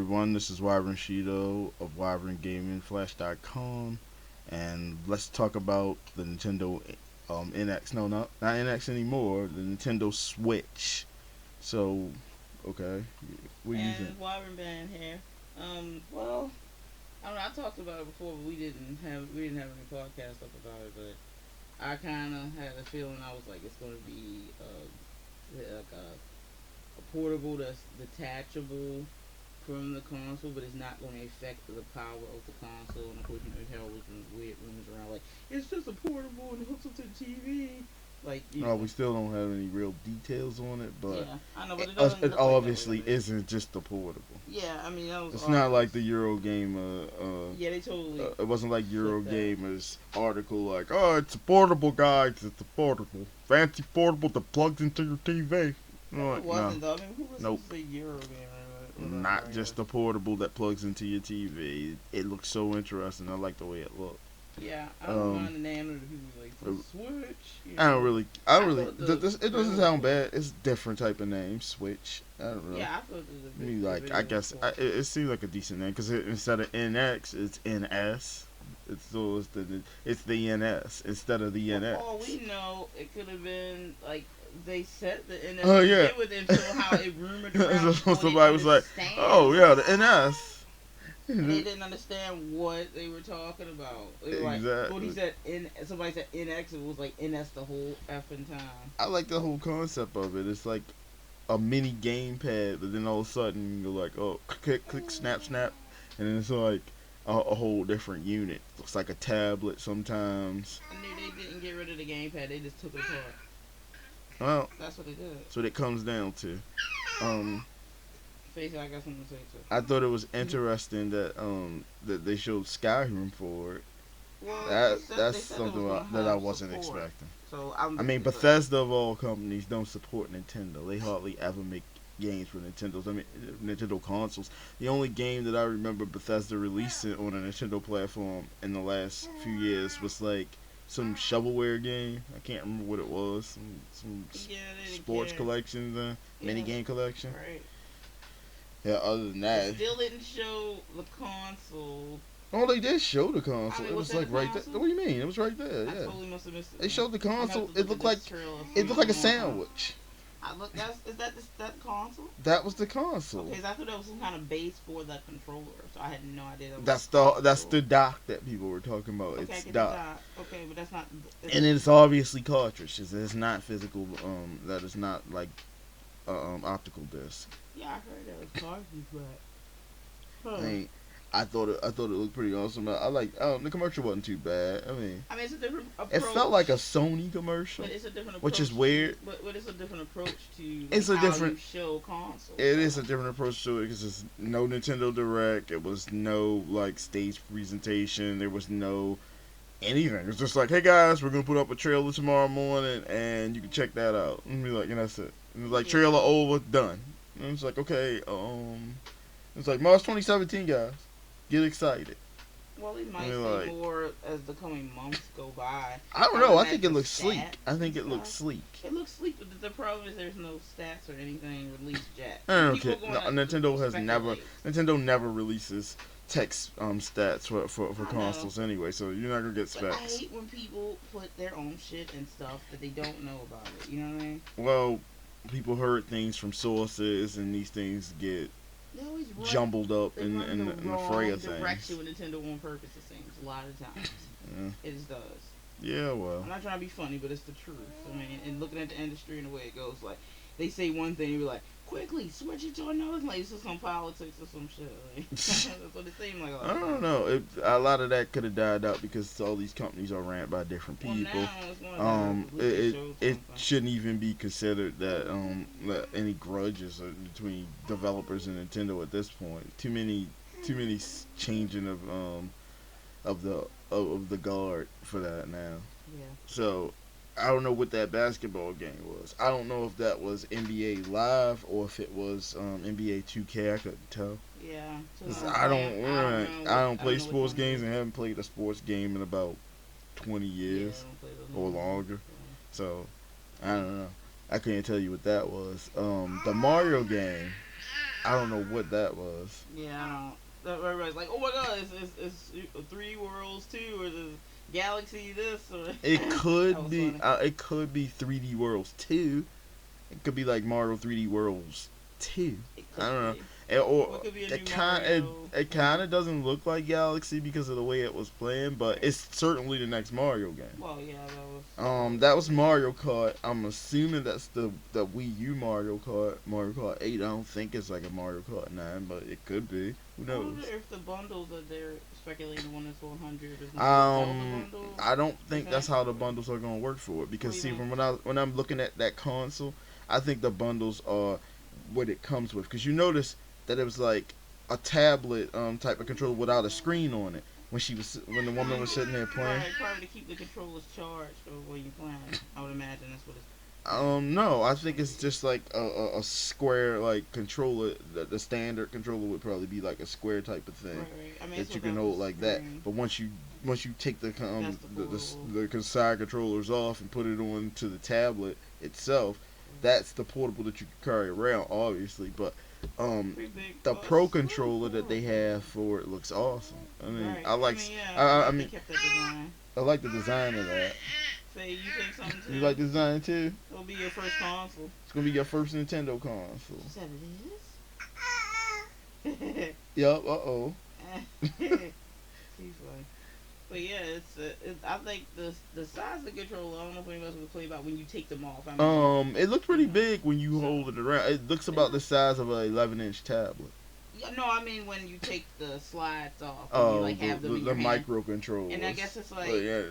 everyone. This is Wyvern Shido of WyvernGamingFlash.com, and let's talk about the Nintendo NX. No, not NX anymore. The Nintendo Switch. So, okay, what do you think? And Wyvern Band here. Well, I don't know. I talked about it before, but we didn't have any podcast up about it. But I kind of had a feeling. I was like, it's going to be like a portable that's detachable from the console, but it's not going to affect the power of the console. And of course, you hear all those weird rumors around like it's just a portable and it hooks up to the TV. Like No, we still don't have any real details on it, but yeah, I know, but it doesn't it look like that obviously really. isn't just a portable. Yeah, I mean that was It's not like obvious. the Eurogamer. Yeah, they totally It wasn't like flipped that. Eurogamer's article like, "Oh, it's a portable, guys. It's a portable, fancy portable that plugs into your TV." I'm It like, no, wasn't though. I mean, who nope, listens to Euro gamer? not just a portable that plugs into your TV. It looks so interesting. I like the way it looked. Yeah, I don't Um, mind the name of the people like the Switch. I don't I really. thought the It trailer doesn't was sound cool. bad. It's a different type of name, Switch. I don't know. Yeah, I thought I mean, like, I video was guess cool. it seems like a decent name because instead of NX, it's NS. It's the NS instead of the For all we NX. know, it could have been like they said the NS Oh to yeah. begin with until how it rumored around So before they somebody was like, understand "Oh what yeah, it the was. NS." And they didn't understand what they were talking about. They were like, "What he Exactly. said in somebody said NX, it was like NS the whole effing time." I like the whole concept of it. It's like a mini gamepad, but then all of a sudden you're like, "Oh, click, click, snap, snap," and then it's like a whole different unit. Looks like a tablet sometimes. I knew they didn't get rid of the gamepad; they just took it apart. Well, That's what they did. that's what it comes down to. Um, Face, I got something to say too. I thought it was interesting that they showed Skyrim for it. Well, they That's said it was something gonna that I have wasn't support. expecting. So I'm I mean, just Bethesda of all companies don't support Nintendo. They hardly ever make games for Nintendo's. I mean, Nintendo consoles. The only game that I remember Bethesda releasing on a Nintendo platform in the last few years was like some shovelware game. I can't remember what it was. Some yeah, they didn't sports care. collection, mini Yeah, game collection. right. Yeah. Other than It that, still didn't show the console. oh, they did show the I console. mean, It was was that like the right there. console? What do you mean? It was right there. I Yeah. totally must have missed it. They showed the I'm gonna have console. to look at this trailer. It looked like a one more time. sandwich. I look. Is that console? That was the console. Okay, so I thought that was some kind of base for the controller. So I had no idea that was That's console. the dock that people were talking about. Okay, I It's get the dock, dot. Okay, but that's not. and it's obviously cartridges. It's not physical. That is not like optical disc. Yeah, I heard that was cartridge, but. I Huh. mean, I thought it looked pretty awesome. I like. The commercial wasn't too bad. I mean, I mean, it's a different it approach. felt like a Sony commercial, But it's a different approach. which is weird. But it's a different approach to like, It's a how different. you show consoles. It is a different approach to it because there's no Nintendo Direct. It was no like stage presentation. There was no anything. It was just like, hey guys, we're gonna put up a trailer tomorrow morning, and you can check that out. And be like, and that's it. And it was like Yeah. trailer over, done. And it's like, okay, it's like March 2017, guys, get excited. Well, it I might mean, say like, more as the coming months go by. I don't How know. to I match think it the looks sleek. stats I think and it looks stuff. sleek. It looks sleek, but the problem is there's no stats or anything released yet. I don't People care. are No, gonna Nintendo has never. speculate. Nintendo never releases text stats for I know. consoles anyway, so you're not gonna get But I specs. hate when people put their own shit and stuff that they don't know about it. You know what I mean? Well, people heard things from sources, and these things get They always run. jumbled up They in run in, the in the wrong fray of direction things. with Nintendo on purpose. It seems a lot of times. Yeah, It just does. yeah, well, I'm not trying to be funny, but it's the truth. I mean, and looking at the industry and the way it goes, like they say one thing, you be like, quickly switch it to another thing. Like it's just some politics or some shit. Like, that's what it seems like. I don't know. A lot of that could have died out because all these companies are ran by different Well, people. now it's going to It shouldn't even be considered that any grudges are between developers and Nintendo at this point. Too many changing of the guard for that now. Yeah. So I don't know what that basketball game was. I don't know if that was NBA Live or if it was NBA 2K. I couldn't tell. Yeah. 'Cause So I don't play know which sports one it games is. and haven't played a sports game in about 20 Yeah, I years don't play those or no more. longer. So I don't know. I couldn't tell you what that was. The Mario game. I don't know what that was. Yeah, I don't. Everybody's like, oh my god, it's 3D Worlds 2 or the Galaxy this or. It That could was be. funny. It could be 3D Worlds 2. It could be like Mario 3D Worlds 2. It I could don't know. be. Or Or it could be a it new kind Mario. it kind of doesn't look like Galaxy because of the way it was playing, but it's certainly the next Mario game. Well, yeah, that was. That was Mario Kart. I'm assuming that's the Wii U Mario Kart. Mario Kart 8. I don't think it's like a Mario Kart 9, but it could be. Who I wonder knows? if the bundles that they're speculating the one that's 400 is the Um, Zelda bundle. I don't think that's how the Exactly. bundles are gonna work for it because What do you see, mean? from when I'm looking at that console, I think the bundles are what it comes with. Because you notice that it was like a tablet type of controller without a screen on it when the woman was sitting there playing. Right, probably to keep the controllers charged or when you playing. I would imagine that's what it's. No, I think it's just like a square like controller. The standard controller would probably be like a square type of thing Right, right. I mean, that you can hold like that. But once you take That's the the side controllers off and put it onto the tablet itself, that's the portable that you can carry around, obviously. But pretty big. the Well, Pro it's really controller that they cool. have for it looks awesome. I mean, Right. I like Yeah, I they mean kept that design. I like the design of that. Say you think something too. You like the design too? It'll be your first console. It's gonna be your first Nintendo console. She said it is. Yup. She's like, but yeah, I think the size of the controller. I don't know if anybody else will play about when you take them off. I mean, It looks pretty big when you hold it around. It looks about the size of an 11-inch tablet. yeah, no, I mean when you take the slides off. When you Oh, like have them in the your hand. microcontrollers. And I guess it's like yeah,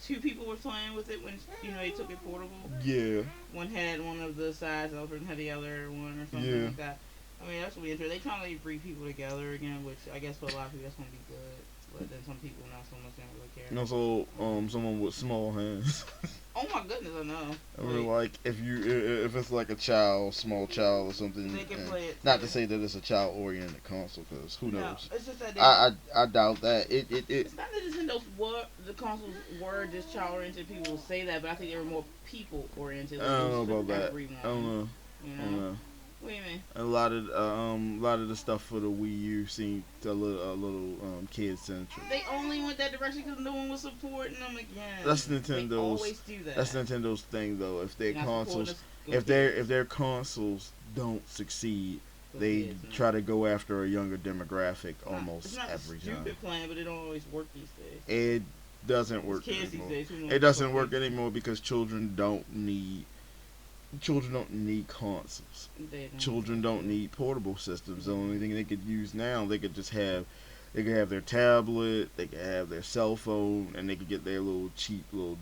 two people were playing with it when they took it portable. yeah, One had one of the sides, the other person had the other one or something Yeah. like that. I mean, that's really interesting. They trying to like, bring people together again, which I guess for a lot of people that's gonna be good. But then some people not so much, they don't really care. and also someone with small hands. Oh my goodness, I know. I mean, like if it's like a child, small child or something. They can and play it. not too. to say that it's a child-oriented console, because who No, knows? it's just that they. I doubt that. It's not that Nintendo's were the consoles were just child oriented. People will say that, but I think they were more people oriented. I don't know about that. Everyone, I don't know. You I know? don't know. What do you mean? A lot of the stuff for the Wii U seemed a little kid centric. They only went that direction because no one was supporting them again. That's They Nintendo's. always do that. That's Nintendo's thing, though. If their Not consoles, supporting us, go if their consoles don't succeed, go they kids, man. try to go after a younger demographic It's almost not every a stupid time. plan, but it don't always work these days. It doesn't work Kids these anymore. days, who knows It doesn't what work they- anymore because children don't need consoles. they don't. Children don't need portable systems. The only thing they could use now, they could have their tablet, they could have their cell phone, and they could get their little cheap little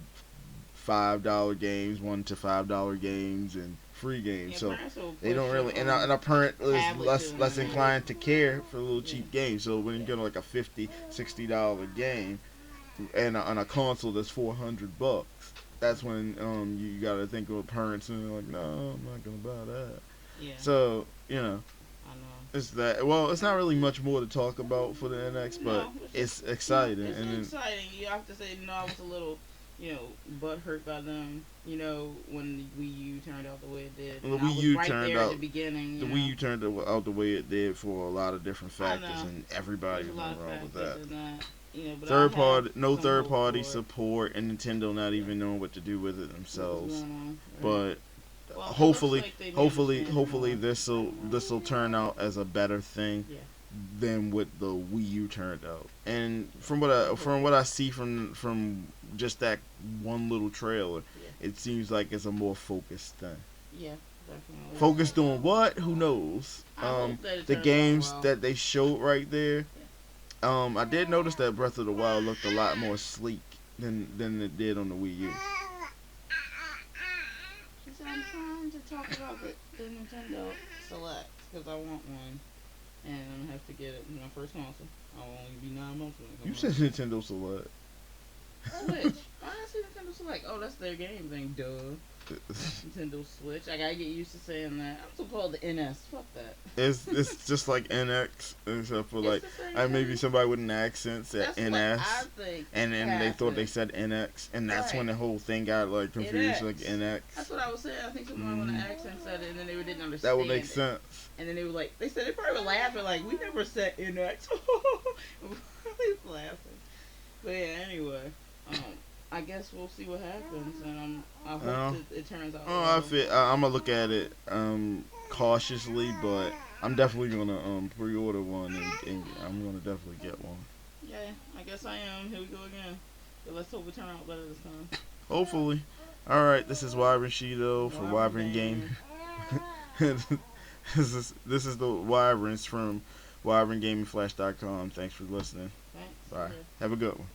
$5 games, $1 to $5 games, and free games. Yeah, So parents will they don't push really, it and a parent is tablet less to them. inclined to care for little cheap games. So when you get like a $50, $60 game and a console that's $400, that's when you got to think of parents and they're like, no, I'm not gonna buy that. Yeah, So I know. it's that. Well, it's not really much more to talk about for the NX, but No, it's exciting. It's And then, exciting. You have to say, I was a little, butt hurt by them. When the Wii U turned out the way it did. Well, the And I Wii was U right turned there at out- the beginning. the you Wii know. U turned out the way it did for a lot of different I factors, know. and everybody There's was a lot of wrong with factors that. in that. But No some third hope party for it. support, and Nintendo not even knowing what to do with it What's themselves. going on, right? But Well, it hopefully, looks like they made hopefully, a stance hopefully more. this'll turn out as a better thing Yeah. than what the Wii U turned out. And from what I see from just that one little trailer, Yeah. it seems like it's a more focused thing. Yeah, definitely. Focused on what? Who knows? I hope that it The turns out games well. that they showed right there. I did notice that Breath of the Wild looked a lot more sleek than it did on the Wii U. She said, I'm trying to talk about the Nintendo Select because I want one. And I'm going to have to get it in my first console. I'll only be 9 months when it You comes said Nintendo Select. out. Switch. Why did I say Nintendo Select? Oh, that's their game thing. Duh. Nintendo Switch. I gotta get used to saying that. I'm still called the NS. Fuck that. It's just like NX, except for It's like the same maybe thing. somebody with an accent said That's what I NS, think and then they thought they happened. said NX, and that's when Right. the whole thing got like confused, like NX. That's NX. what I was saying. I think someone with an Hmm. accent said it, and then they didn't That would make understand it. sense. And then they were like, they said they probably were laughing, like, we never said NX. They was laughing. But yeah, anyway, um, I guess we'll see what happens, and I hope Uh, that it turns out oh, well. I'm gonna look at it cautiously, but I'm definitely gonna pre-order one, and I'm gonna definitely get one. Yeah, I guess I am. Here we go again. But let's hope it turns out better this time. Hopefully. All right, this is Wyvern Shido for Wyvern Wyvern Game. Gaming. This is the Wyverns from WyvernGamingFlash.com. Thanks for listening. Thanks. Bye. Okay. Have a good one.